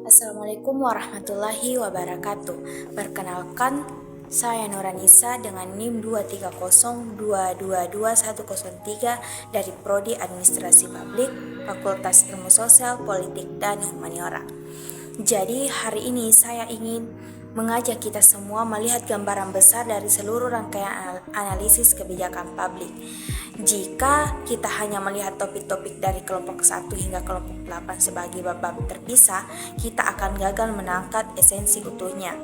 Assalamualaikum warahmatullahi wabarakatuh. Perkenalkan, saya Nuranisa dengan NIM 230222103 dari Prodi Administrasi Publik, Fakultas Ilmu Sosial, Politik, dan Humaniora. Jadi hari ini saya ingin mengajak kita semua melihat gambaran besar dari seluruh rangkaian analisis kebijakan publik. Jika kita hanya melihat topik-topik dari kelompok 1 hingga kelompok 8 sebagai bab-bab terpisah, kita akan gagal menangkap esensi utuhnya.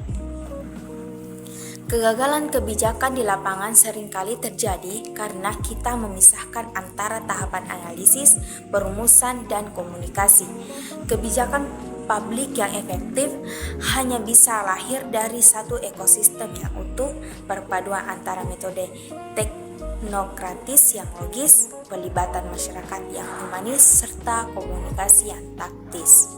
Kegagalan kebijakan di lapangan seringkali terjadi karena kita memisahkan antara tahapan analisis, perumusan, dan komunikasi. Kebijakan publik yang efektif hanya bisa lahir dari satu ekosistem yang utuh, perpaduan antara metode teknokratis yang logis, pelibatan masyarakat yang humanis, serta komunikasi yang taktis.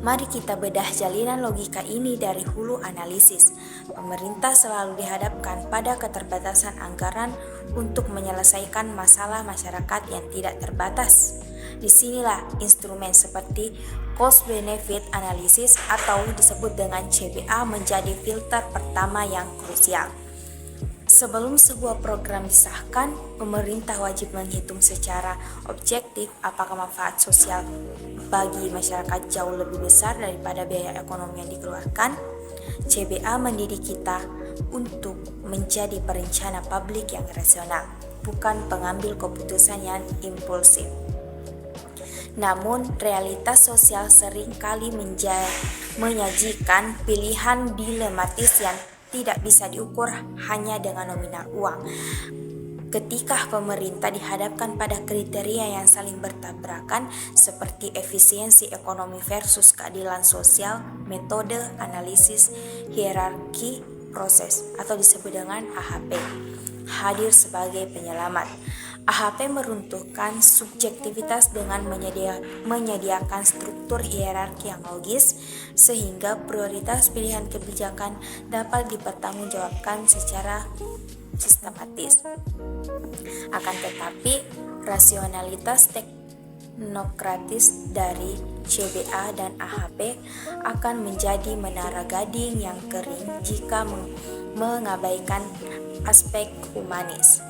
Mari kita bedah jalinan logika ini dari hulu analisis. Pemerintah selalu dihadapkan pada keterbatasan anggaran untuk menyelesaikan masalah masyarakat yang tidak terbatas. Disinilah instrumen seperti cost benefit analysis atau disebut dengan CBA menjadi filter pertama yang krusial. Sebelum sebuah program disahkan, pemerintah wajib menghitung secara objektif apakah manfaat sosial bagi masyarakat jauh lebih besar daripada biaya ekonomi yang dikeluarkan. CBA mendidik kita untuk menjadi perencana publik yang rasional, bukan pengambil keputusan yang impulsif. Namun, realitas sosial sering kali menyajikan pilihan dilematis yang tidak bisa diukur hanya dengan nominal uang. Ketika pemerintah dihadapkan pada kriteria yang saling bertabrakan seperti efisiensi ekonomi versus keadilan sosial, metode analisis hierarki proses atau disebut dengan AHP hadir sebagai penyelamat. AHP meruntuhkan subjektivitas dengan menyediakan struktur hierarki yang logis sehingga prioritas pilihan kebijakan dapat dipertanggungjawabkan secara sistematis. Akan tetapi, rasionalitas teknokratis dari CBA dan AHP akan menjadi menara gading yang kering jika mengabaikan aspek humanis.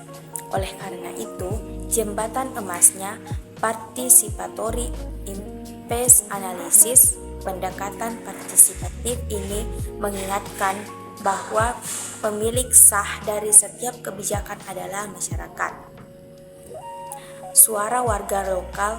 Oleh karena itu, jembatan emasnya participatory impact analysis, pendekatan partisipatif ini mengingatkan bahwa pemilik sah dari setiap kebijakan adalah masyarakat. Suara warga lokal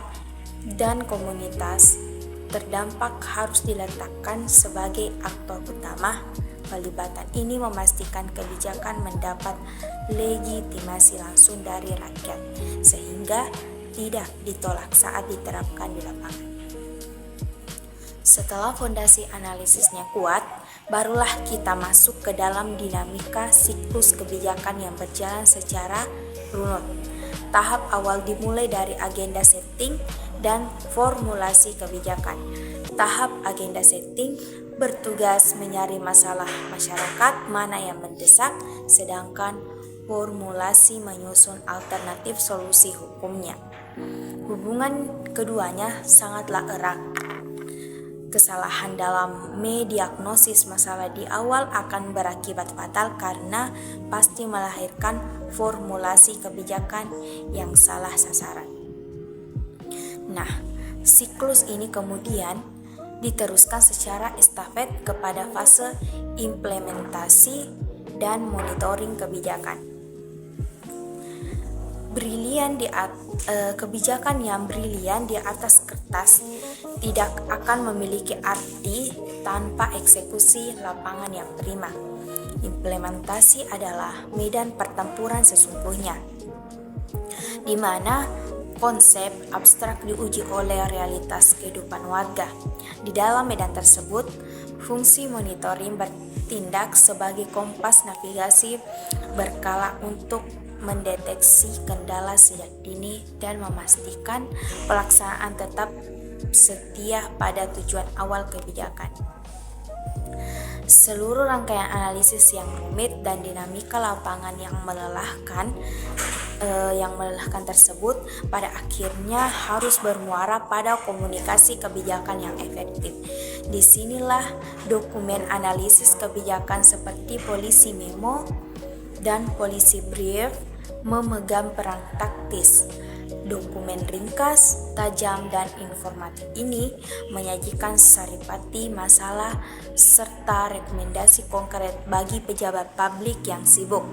dan komunitas terdampak harus diletakkan sebagai aktor utama. Pelibatan ini memastikan kebijakan mendapat legitimasi langsung dari rakyat, sehingga tidak ditolak saat diterapkan di lapangan. Setelah fondasi analisisnya kuat, barulah kita masuk ke dalam dinamika siklus kebijakan yang berjalan secara runut. Tahap awal dimulai dari agenda setting dan formulasi kebijakan. Tahap agenda setting bertugas mencari masalah masyarakat mana yang mendesak, sedangkan formulasi menyusun alternatif solusi hukumnya. Hubungan keduanya sangatlah erat. Kesalahan dalam mendiagnosis masalah di awal akan berakibat fatal karena pasti melahirkan formulasi kebijakan yang salah sasaran. Nah, siklus ini kemudian diteruskan secara estafet kepada fase implementasi dan monitoring kebijakan. Kebijakan yang brilian di atas kertas tidak akan memiliki arti tanpa eksekusi lapangan yang prima. Implementasi adalah medan pertempuran sesungguhnya, di mana konsep abstrak diuji oleh realitas kehidupan warga. Di dalam medan tersebut, fungsi monitoring bertindak sebagai kompas navigasi berkala untuk mendeteksi kendala sejak dini dan memastikan pelaksanaan tetap setia pada tujuan awal kebijakan. Seluruh rangkaian analisis yang rumit dan dinamika lapangan yang melelahkan yang melelahkan tersebut pada akhirnya harus bermuara pada komunikasi kebijakan yang efektif. Disinilah dokumen analisis kebijakan seperti polisi memo dan polisi brief memegang peran taktis. Dokumen ringkas, tajam, dan informatif ini menyajikan saripati masalah serta rekomendasi konkret bagi pejabat publik yang sibuk.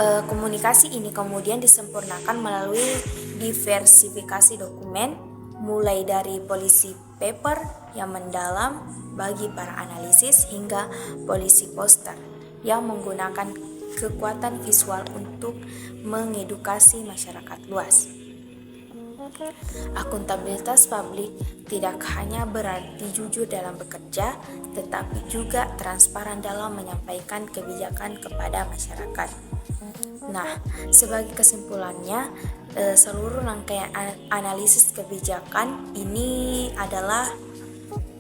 Komunikasi ini kemudian disempurnakan melalui diversifikasi dokumen, mulai dari polisi paper yang mendalam bagi para analisis hingga polisi poster yang menggunakan kekuatan visual untuk mengedukasi masyarakat luas. Akuntabilitas publik tidak hanya berarti jujur dalam bekerja, tetapi juga transparan dalam menyampaikan kebijakan kepada masyarakat. Nah, sebagai kesimpulannya, seluruh rangkaian analisis kebijakan ini adalah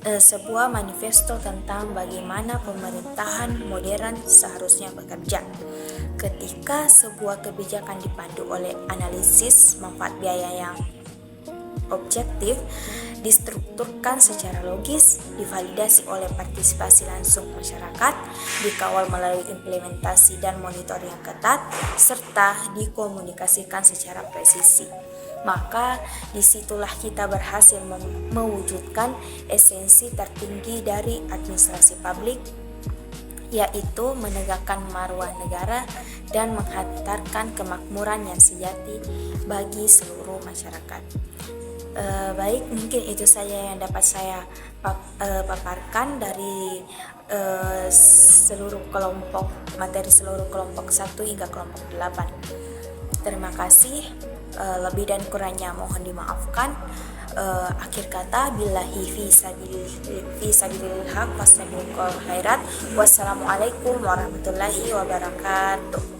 sebuah manifesto tentang bagaimana pemerintahan modern seharusnya bekerja. Ketika sebuah kebijakan dipandu oleh analisis manfaat biaya yang objektif, distrukturkan secara logis, divalidasi oleh partisipasi langsung masyarakat, dikawal melalui implementasi dan monitoring yang ketat, serta dikomunikasikan secara presisi, maka disitulah kita berhasil mewujudkan esensi tertinggi dari administrasi publik, yaitu menegakkan marwah negara dan menghantarkan kemakmuran yang sejati bagi seluruh masyarakat. Baik, mungkin itu saja yang dapat saya paparkan dari seluruh kelompok materi seluruh kelompok 1 hingga kelompok 8. Terima kasih, lebih dan kurangnya mohon dimaafkan. Akhir kata, billahi fi sabilil haq wassalamualaikum warahmatullahi wabarakatuh.